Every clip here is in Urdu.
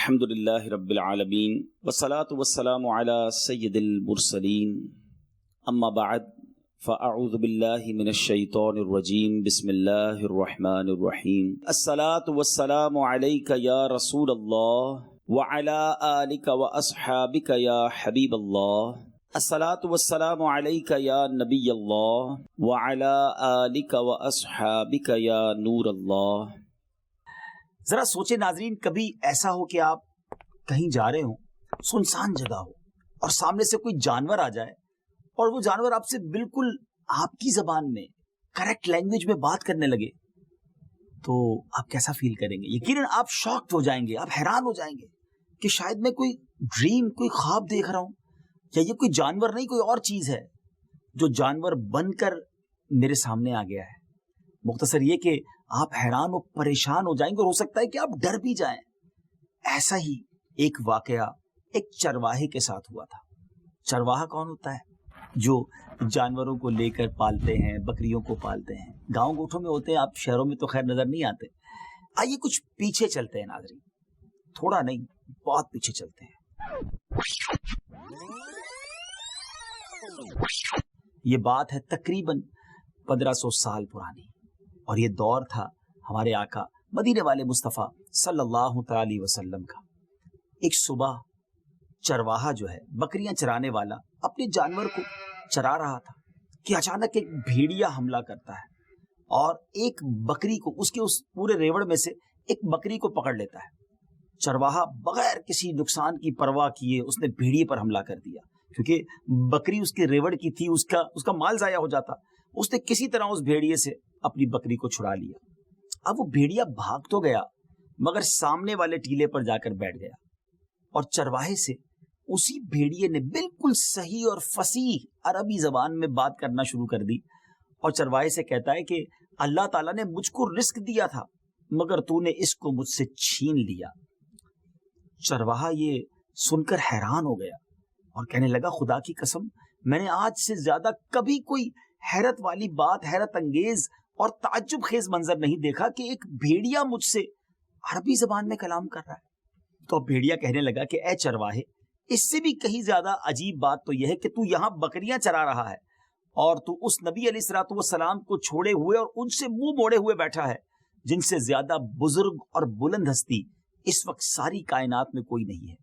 الحمد للہ رب العالمین والصلاة والسلام علی سید المرسلین اما بعد فاعوذ باللہ من الشیطان الرجیم بسم اللہ الرحمن الرحیم الصلاة والسلام علیک یا رسول اللہ وعلی آلک واصحابک یا حبیب اللہ الصلاة والسلام علیک یا نبی اللہ وعلی آلک واصحابک یا نور اللہ۔ ذرا سوچے ناظرین، کبھی ایسا ہو کہ آپ کہیں جا رہے ہوں، سنسان جگہ ہو اور سامنے سے کوئی جانور آ جائے اور وہ جانور آپ سے بالکل آپ کی زبان میں کریکٹ لینگویج میں بات کرنے لگے، تو آپ کیسا فیل کریں گے؟ یقیناً آپ شاکڈ ہو جائیں گے، آپ حیران ہو جائیں گے کہ شاید میں کوئی ڈریم، کوئی خواب دیکھ رہا ہوں، یا یہ کوئی جانور نہیں، کوئی اور چیز ہے جو جانور بن کر میرے سامنے آ گیا ہے۔ مختصر یہ کہ آپ حیران و پریشان ہو جائیں گے اور ہو سکتا ہے کہ آپ ڈر بھی جائیں۔ ایسا ہی ایک واقعہ ایک چرواہے کے ساتھ ہوا تھا۔ چرواہا کون ہوتا ہے؟ جو جانوروں کو لے کر پالتے ہیں، بکریوں کو پالتے ہیں، گاؤں گوٹھوں میں ہوتے ہیں، آپ شہروں میں تو خیر نظر نہیں آتے۔ آئیے کچھ پیچھے چلتے ہیں ناظرین، تھوڑا نہیں بہت پیچھے چلتے ہیں۔ یہ بات ہے تقریباً 1500 سال پرانی، اور یہ دور تھا ہمارے آقا مدینے والے مصطفیٰ صلی اللہ تعالی وسلم کا۔ ایک صبح چرواہا جو ہے، بکریاں چرانے والا، اپنے جانور کو چرا رہا تھا کہ اچانک ایک بھیڑیا حملہ کرتا ہے اور ایک بکری کو، اس کے اس پورے ریوڑ میں سے ایک بکری کو پکڑ لیتا ہے۔ چرواہا بغیر کسی نقصان کی پرواہ کیے اس نے بھیڑیے پر حملہ کر دیا، کیونکہ بکری اس کے ریوڑ کی تھی، اس کا مال ضائع ہو جاتا۔ اس نے کسی طرح اس بھیڑیے سے اپنی بکری کو چھڑا لیا۔ اب وہ بھیڑیا بھاگ تو گیا مگر سامنے والے ٹیلے پر جا کر بیٹھ گیا، اور چرواہے سے اسی بھیڑیے نے بالکل صحیح اور فصیح عربی زبان میں بات کرنا شروع کر دی، اور چرواہے سے کہتا ہے کہ اللہ تعالیٰ نے مجھ کو رزق دیا تھا مگر تو نے اس کو مجھ سے چھین لیا۔ چرواہا یہ سن کر حیران ہو گیا اور کہنے لگا، خدا کی قسم، میں نے آج سے زیادہ کبھی کوئی حیرت والی بات، حیرت انگیز اور تعجب خیز منظر نہیں دیکھا کہ ایک بھیڑیا مجھ سے عربی زبان میں کلام کر رہا ہے۔ تو بھیڑیا کہنے لگا کہ اے چرواہے، اس سے بھی کہیں زیادہ عجیب بات تو یہ ہے کہ تو یہاں بکریاں چرا رہا ہے اور تو اس نبی علیہ الصلوۃ والسلام کو چھوڑے ہوئے اور ان سے منہ موڑے ہوئے بیٹھا ہے جن سے زیادہ بزرگ اور بلند ہستی اس وقت ساری کائنات میں کوئی نہیں ہے۔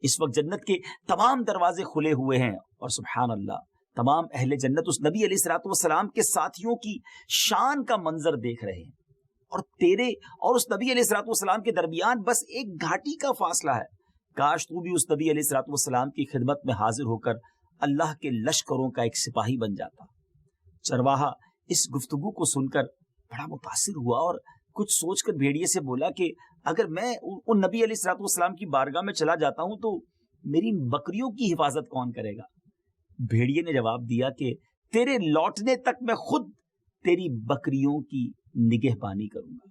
اس وقت جنت کے تمام دروازے کھلے ہوئے ہیں اور سبحان اللہ، تمام اہل جنت اس نبی علیہ الصلوۃ والسلام کے ساتھیوں کی شان کا منظر دیکھ رہے ہیں، اور تیرے اور اس نبی علیہ الصلوۃ والسلام کے درمیان بس ایک گھاٹی کا فاصلہ ہے۔ کاش تو بھی اس نبی علیہ الصلوۃ والسلام کی خدمت میں حاضر ہو کر اللہ کے لشکروں کا ایک سپاہی بن جاتا۔ چرواہا اس گفتگو کو سن کر بڑا متاثر ہوا اور کچھ سوچ کر بھیڑیے سے بولا کہ اگر میں ان نبی علیہ الصلوۃ والسلام کی بارگاہ میں چلا جاتا ہوں تو میری بکریوں کی حفاظت کون کرے گا؟ بھیڑیے نے جواب دیا کہ تیرے لوٹنے تک میں خود تیری بکریوں کی نگہبانی کروں گا۔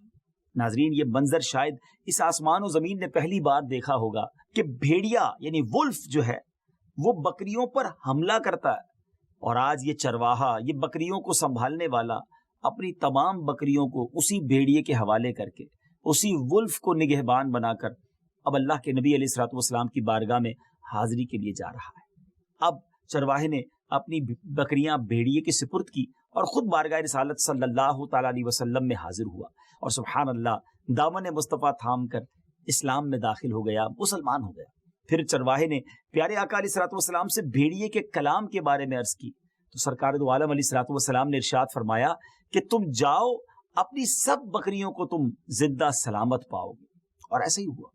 ناظرین، یہ منظر شاید اس آسمان و زمین نے پہلی بار دیکھا ہوگا کہ بھیڑیا یعنی ولف جو ہے وہ بکریوں پر حملہ کرتا ہے، اور آج یہ چرواہا، یہ بکریوں کو سنبھالنے والا، اپنی تمام بکریوں کو اسی بھیڑیے کے حوالے کر کے، اسی ولف کو نگہبان بنا کر اب اللہ کے نبی علیہ الصلوۃ والسلام کی بارگاہ میں حاضری کے لیے جا رہا ہے۔ اب چرواہے نے اپنی بکریاں بھیڑیے کے سپرد کی اور خود بارگاہ رسالت صلی اللہ تعالی علیہ وسلم میں حاضر ہوا، اور سبحان اللہ دامن مصطفیٰ تھام کر اسلام میں داخل ہو گیا، مسلمان ہو گیا۔ پھر چرواہے نے پیارے آقا علیہ الصلوۃ والسلام سے بھیڑیے کے کلام کے بارے میں عرض کی، تو سرکار دو عالم علیہ الصلوۃ والسلام نے ارشاد فرمایا کہ تم جاؤ، اپنی سب بکریوں کو تم زندہ سلامت پاؤ گے، اور ایسا ہی ہوا۔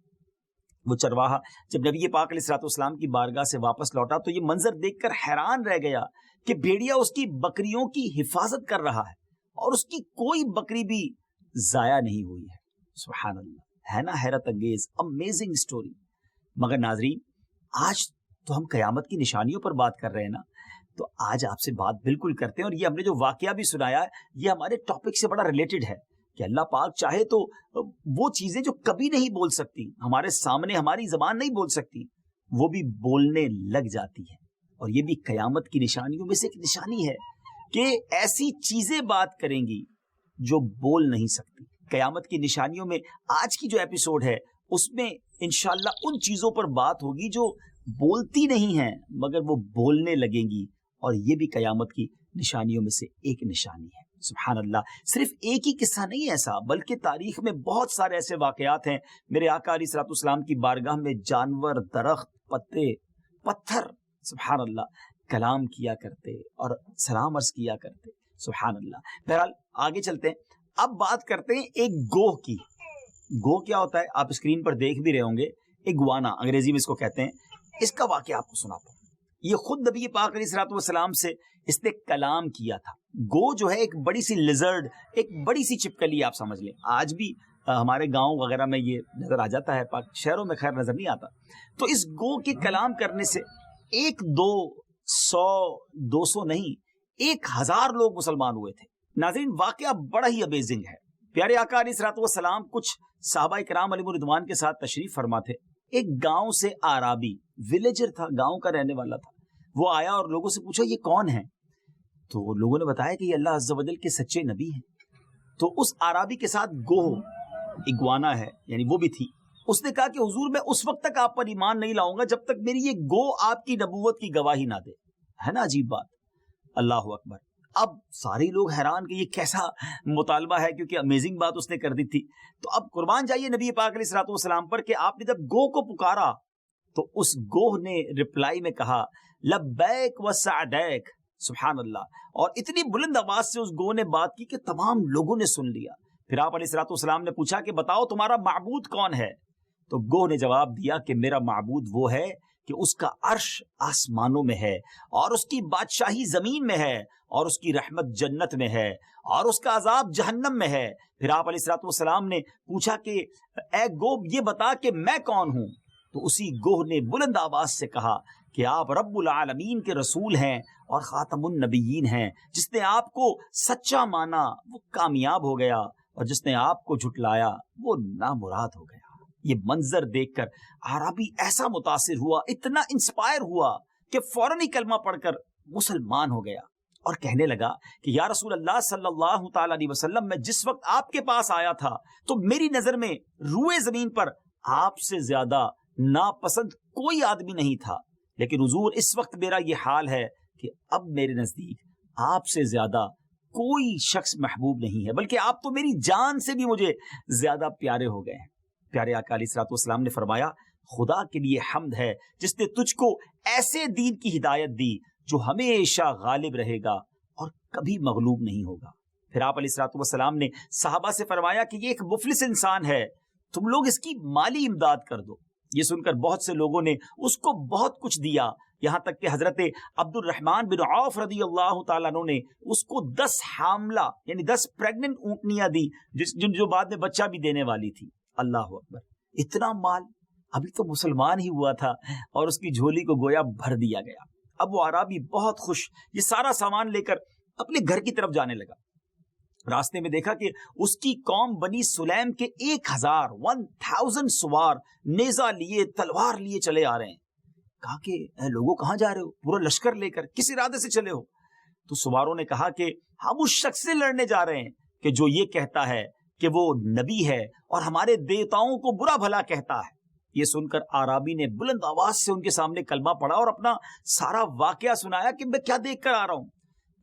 وہ چرواہا جب نبی پاک علیہ الصلوۃ والسلام کی بارگاہ سے واپس لوٹا تو یہ منظر دیکھ کر حیران رہ گیا کہ بھیڑیا اس کی بکریوں کی حفاظت کر رہا ہے اور اس کی کوئی بکری بھی ضائع نہیں ہوئی ہے۔ سبحان اللہ، ہے نا حیرت انگیز، امیزنگ سٹوری۔ مگر ناظرین، آج تو ہم قیامت کی نشانیوں پر بات کر رہے ہیں نا، تو آج آپ سے بات بالکل کرتے ہیں، اور یہ ہم نے جو واقعہ بھی سنایا ہے یہ ہمارے ٹاپک سے بڑا ریلیٹڈ ہے کہ اللہ پاک چاہے تو وہ چیزیں جو کبھی نہیں بول سکتی، ہمارے سامنے ہماری زبان نہیں بول سکتی، وہ بھی بولنے لگ جاتی ہے۔ اور یہ بھی قیامت کی نشانیوں میں سے ایک نشانی ہے کہ ایسی چیزیں بات کریں گی جو بول نہیں سکتی۔ قیامت کی نشانیوں میں آج کی جو ایپیسوڈ ہے اس میں انشاءاللہ ان چیزوں پر بات ہوگی جو بولتی نہیں ہیں مگر وہ بولنے لگیں گی، اور یہ بھی قیامت کی نشانیوں میں سے ایک نشانی ہے۔ سبحان اللہ، صرف ایک ہی قصہ نہیں ایسا، بلکہ تاریخ میں بہت سارے ایسے واقعات ہیں۔ میرے آقا علیہ الصلوۃ والسلام کی بارگاہ میں جانور، درخت، پتے، پتھر سبحان اللہ کلام کیا کرتے اور سلام عرض کیا کرتے، سبحان اللہ۔ بہرحال آگے چلتے ہیں، اب بات کرتے ہیں ایک گوہ کی۔ گوہ کیا ہوتا ہے آپ اسکرین پر دیکھ بھی رہے ہوں گے، اگوانا انگریزی میں اس کو کہتے ہیں۔ اس کا واقعہ آپ کو سناتا ہوں۔ یہ خود نبی پاک علیہ الصلوۃ والسلام سے اس نے کلام کیا تھا۔ گو جو ہے ایک بڑی سی لیزرڈ، ایک بڑی سی چھپکلی آپ سمجھ لیں، آج بھی ہمارے گاؤں وغیرہ میں یہ نظر آ جاتا ہے، پاک شہروں میں خیر نظر نہیں آتا۔ تو اس گو کے کلام کرنے سے 1 2 100 200 نہیں 1000 لوگ مسلمان ہوئے تھے۔ ناظرین واقعہ بڑا ہی امیزنگ ہے۔ پیارے آقا علیہ الصلوۃ والسلام کچھ صحابہ کرام علیہم رضوان کے ساتھ تشریف فرما تھے۔ ایک گاؤں سے آرابی، ولیجر تھا، گاؤں کا رہنے والا تھا، وہ آیا اور لوگوں سے پوچھا یہ کون ہے؟ تو لوگوں نے بتایا کہ یہ اللہ عز و جل کے سچے نبی ہیں۔ تو اس آرابی کے ساتھ گوہ اگوانا ہے، یعنی وہ بھی تھی۔ اس نے کہا کہ حضور میں اس وقت تک آپ پر ایمان نہیں لاؤں گا جب تک میری یہ گو آپ کی نبوت کی گواہی نہ دے۔ ہے نا عجیب بات، اللہ اکبر۔ اب سارے لوگ حیران کہ یہ کیسا مطالبہ ہے، کیونکہ امیزنگ بات اس نے کر دی تھی۔ تو اب قربان جائیے نبی پاک علیہ الصلوۃ والسلام پر کہ آپ نے جب گوہ کو پکارا تو اس گوہ نے رپلائی میں کہا لبیک و سعدیک، سبحان اللہ، اور اتنی بلند آواز سے اس گوہ نے بات کی کہ تمام لوگوں نے سن لیا۔ پھر آپ علیہ الصلوۃ والسلام نے پوچھا کہ بتاؤ تمہارا معبود کون ہے؟ تو گوہ نے جواب دیا کہ میرا معبود وہ ہے کہ اس کا عرش آسمانوں میں ہے، اور اس کی بادشاہی زمین میں ہے، اور اس کی رحمت جنت میں ہے، اور اس کا عذاب جہنم میں ہے۔ پھر آپ علیہ الصلوۃ والسلام نے پوچھا کہ اے گوہ یہ بتا کہ میں کون ہوں؟ تو اسی گوہ نے بلند آواز سے کہا کہ آپ رب العالمین کے رسول ہیں اور خاتم النبیین ہیں۔ جس نے آپ کو سچا مانا وہ کامیاب ہو گیا، اور جس نے آپ کو جھٹلایا وہ نامراد ہو گیا۔ یہ منظر دیکھ کر عربی ایسا متاثر ہوا، اتنا انسپائر ہوا کہ فوراً ہی کلمہ پڑھ کر مسلمان ہو گیا، اور کہنے لگا کہ یا رسول اللہ صلی اللہ تعالی علیہ وسلم، میں جس وقت آپ کے پاس آیا تھا تو میری نظر میں روئے زمین پر آپ سے زیادہ ناپسند کوئی آدمی نہیں تھا، لیکن حضور اس وقت میرا یہ حال ہے کہ اب میرے نزدیک آپ سے زیادہ کوئی شخص محبوب نہیں ہے، بلکہ آپ تو میری جان سے بھی مجھے زیادہ پیارے ہو گئے ہیں۔ پیارے آقا علیہ الصلوۃ والسلام نے فرمایا خدا کے لیے حمد ہے جس نے تجھ کو ایسے دین کی ہدایت دی جو ہمیشہ غالب رہے گا اور کبھی مغلوب نہیں ہوگا۔ پھر آپ علیہ الصلوۃ والسلام نے صحابہ سے فرمایا کہ یہ ایک مفلس انسان ہے، تم لوگ اس کی مالی امداد کر دو۔ یہ سن کر بہت سے لوگوں نے اس کو بہت کچھ دیا، یہاں تک کہ حضرت عبد الرحمن بن عوف رضی اللہ تعالیٰ عنہ نے اس کو 10 حاملہ یعنی 10 پریگننٹ اونٹنیاں دی، جو بعد میں بچہ بھی دینے والی تھی۔ اللہ اکبر، اتنا مال! ابھی تو مسلمان ہی ہوا تھا اور اس کی جھولی کو گویا بھر دیا گیا۔ اب وہ عربی بہت خوش یہ سارا سامان لے کر اپنے گھر کی طرف جانے لگا۔ راستے میں دیکھا کہ اس کی قوم بنی سلیم کے 1000 سوار نیزہ لیے تلوار لیے چلے آ رہے ہیں۔ کہا کہ اے لوگوں کہاں جا رہے ہو؟ پورا لشکر لے کر کس ارادے سے چلے ہو؟ تو سواروں نے کہا کہ ہم اس شخص سے لڑنے جا رہے ہیں کہ جو یہ کہتا ہے کہ وہ نبی ہے اور ہمارے دیوتاؤں کو برا بھلا کہتا ہے۔ یہ سن کر آرابی نے بلند آواز سے ان کے سامنے کلمہ پڑھا اور اپنا سارا واقعہ سنایا کہ میں کیا دیکھ کر آ رہا ہوں۔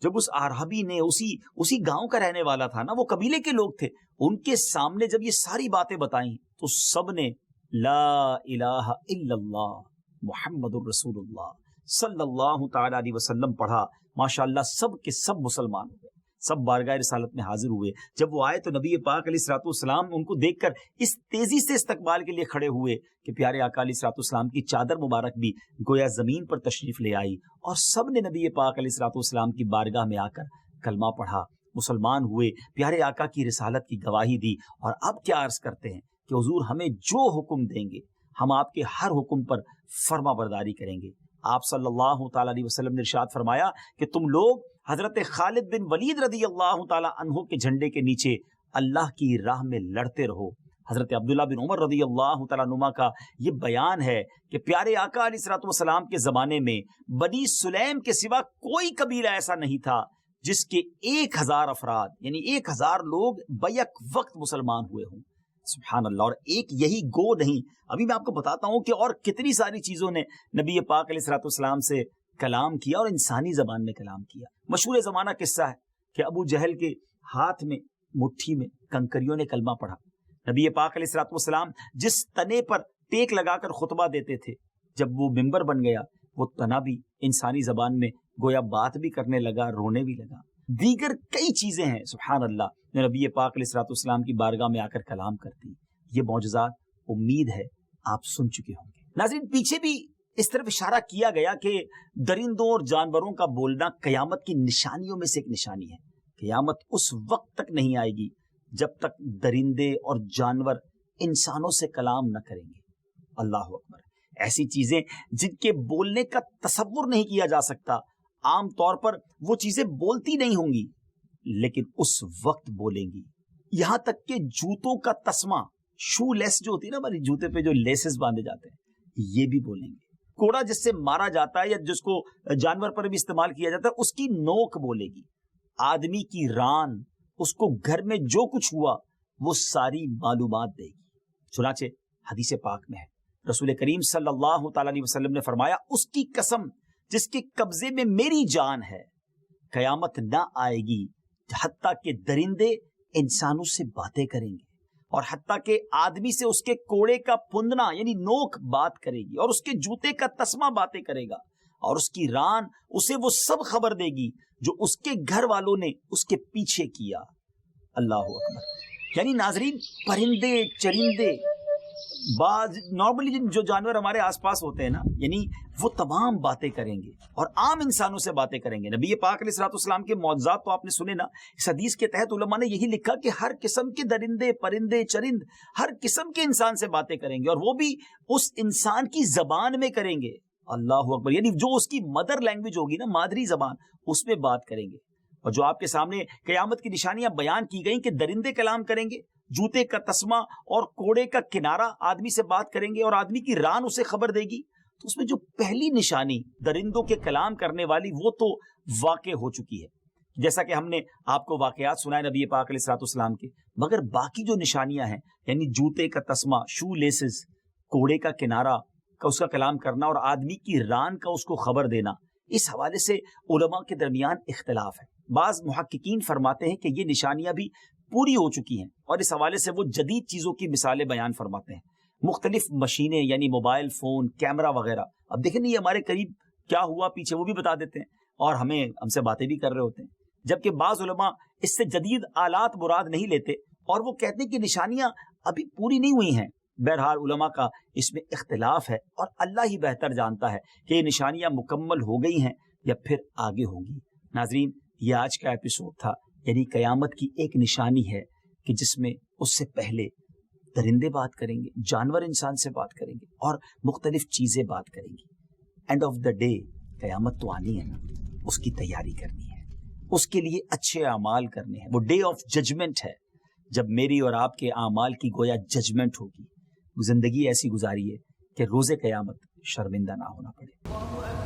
جب اس آرابی نے اسی گاؤں کا رہنے والا تھا نا، وہ قبیلے کے لوگ تھے، ان کے سامنے جب یہ ساری باتیں بتائیں تو سب نے لا الہ الا اللہ محمد الرسول اللہ صلی اللہ تعالی علیہ وسلم پڑھا۔ ماشاءاللہ سب کے سب مسلمان ہوئے، سب بارگاہ رسالت میں حاضر ہوئے۔ جب وہ آئے تو نبی پاک علیہ الصلوۃ والسلام ان کو دیکھ کر اس تیزی سے استقبال کے لیے کھڑے ہوئے کہ پیارے آقا علیہ الصلوۃ والسلام کی چادر مبارک بھی گویا زمین پر تشریف لے آئی، اور سب نے نبی پاک علیہ الصلوۃ والسلام کی بارگاہ میں آ کر کلمہ پڑھا، مسلمان ہوئے، پیارے آقا کی رسالت کی گواہی دی۔ اور اب کیا عرض کرتے ہیں کہ حضور ہمیں جو حکم دیں گے ہم آپ کے ہر حکم پر فرما برداری کریں گے۔ آپ صلی اللہ تعالی علیہ وسلم نے ارشاد فرمایا کہ تم لوگ حضرت خالد بن ولید رضی اللہ تعالی عنہ کے جھنڈے کے نیچے اللہ کی راہ میں لڑتے رہو۔ حضرت عبداللہ بن عمر رضی اللہ تعالیٰ عنہما کا یہ بیان ہے کہ پیارے آقا علیہ الصلوۃ والسلام کے زمانے میں بنی سلیم کے سوا کوئی قبیلہ ایسا نہیں تھا جس کے 1000 افراد یعنی 1000 لوگ بیک وقت مسلمان ہوئے ہوں۔ سبحان اللہ. اور ایک یہی گو نہیں, ابھی میں آپ کو بتاتا ہوں کہ اور کتنی ساری چیزوں نے نبی پاک علیہ الصلوۃ والسلام سے کلام کیا اور انسانی زبان میں کلام کیا. مشہور زمانہ قصہ ہے کہ ابو جہل کے ہاتھ میں مٹھی میں کنکریوں نے کلمہ پڑھا. نبی پاک علیہ الصلوۃ والسلام جس تنے پر ٹیک لگا کر خطبہ دیتے تھے, جب وہ ممبر بن گیا وہ تنا بھی انسانی زبان میں گویا بات بھی کرنے لگا, رونے بھی لگا. دیگر کئی چیزیں ہیں سبحان اللہ جو نبی پاک علیہ الصلوۃ والسلام کی بارگاہ میں آ کر کلام کرتی. یہ معجزات امید ہے آپ سن چکے ہوں گے. ناظرین, پیچھے بھی اس طرف اشارہ کیا گیا کہ درندوں اور جانوروں کا بولنا قیامت کی نشانیوں میں سے ایک نشانی ہے. قیامت اس وقت تک نہیں آئے گی جب تک درندے اور جانور انسانوں سے کلام نہ کریں گے. اللہ اکبر. ایسی چیزیں جن کے بولنے کا تصور نہیں کیا جا سکتا, عام طور پر وہ چیزیں بولتی نہیں ہوں گی لیکن اس وقت بولیں گی. یہاں تک کہ جوتوں کا تسمہ, شو لیس جو ہوتی ہے نا ہماری جوتے پہ جو لیسز باندھے جاتے ہیں, یہ بھی بولیں گے. کوڑا جس سے مارا جاتا ہے یا جس کو جانور پر بھی استعمال کیا جاتا ہے, اس کی نوک بولے گی. آدمی کی ران, اس کو گھر میں جو کچھ ہوا وہ ساری معلومات دے گی. چنانچہ حدیث پاک میں ہے, رسول کریم صلی اللہ تعالی علیہ وسلم نے فرمایا, اس کی قسم جس کے قبضے میں میری جان ہے, قیامت نہ آئے گی حتیٰ کہ درندے انسانوں سے باتیں کریں گے, اور حتیٰ کہ آدمی سے اس کے کوڑے کا پھندنا یعنی نوک بات کرے گی, اور اس کے جوتے کا تسمہ باتیں کرے گا, اور اس کی ران اسے وہ سب خبر دے گی جو اس کے گھر والوں نے اس کے پیچھے کیا. اللہ اکبر. یعنی ناظرین, پرندے چرندے, بعض نارملی جو جانور ہمارے آس پاس ہوتے ہیں نا, یعنی وہ تمام باتیں کریں گے اور عام انسانوں سے باتیں کریں گے. نبی پاک علیہ الصلوۃ والسلام کے معجزات تو آپ نے سنے نا. اس حدیث کے تحت علماء نے یہی لکھا کہ ہر قسم کے درندے پرندے چرند ہر قسم کے انسان سے باتیں کریں گے, اور وہ بھی اس انسان کی زبان میں کریں گے. اللہ اکبر. یعنی جو اس کی مدر لینگویج ہوگی نا, مادری زبان, اس میں بات کریں گے. اور جو آپ کے سامنے قیامت کی نشانیاں بیان کی گئیں کہ درندے کلام کریں گے, جوتے کا تسمہ اور کوڑے کا کنارہ آدمی سے بات کریں گے, اور آدمی کی ران اسے خبر دے گی, تو اس میں جو پہلی نشانی درندوں کے کلام کرنے والی وہ تو واقع ہو چکی ہے, جیسا کہ ہم نے آپ کو واقعات سنائے نبی پاک علیہ الصلوۃ والسلام کے. مگر باقی جو نشانیاں ہیں, یعنی جوتے کا تسمہ, شو لیسز, کوڑے کا کنارہ کا اس کا کلام کرنا, اور آدمی کی ران کا اس کو خبر دینا, اس حوالے سے علماء کے درمیان اختلاف ہے. بعض محققین فرماتے ہیں کہ یہ نشانیاں بھی پوری ہو چکی ہیں, اور اس حوالے سے وہ جدید چیزوں کی مثالیں بیان فرماتے ہیں. مختلف مشینیں یعنی موبائل فون, کیمرہ وغیرہ, اب دیکھیں یہ ہمارے قریب کیا ہوا پیچھے وہ بھی بتا دیتے ہیں, اور ہم سے باتیں بھی کر رہے ہوتے ہیں. جبکہ بعض علماء اس سے جدید آلات مراد نہیں لیتے, اور وہ کہتے ہیں کہ نشانیاں ابھی پوری نہیں ہوئی ہیں. بہرحال علماء کا اس میں اختلاف ہے, اور اللہ ہی بہتر جانتا ہے کہ یہ نشانیاں مکمل ہو گئی ہیں یا پھر آگے ہوں گی. ناظرین, یہ آج کا ایپیسوڈ تھا, یعنی قیامت کی ایک نشانی ہے کہ جس میں اس سے پہلے درندے بات کریں گے, جانور انسان سے بات کریں گے, اور مختلف چیزیں بات کریں گی. اینڈ آف دا ڈے قیامت تو آنی ہے نا, اس کی تیاری کرنی ہے, اس کے لیے اچھے اعمال کرنے ہیں. وہ ڈے آف ججمنٹ ہے جب میری اور آپ کے اعمال کی گویا ججمنٹ ہوگی. زندگی ایسی گزاری ہے کہ روز قیامت شرمندہ نہ ہونا پڑے.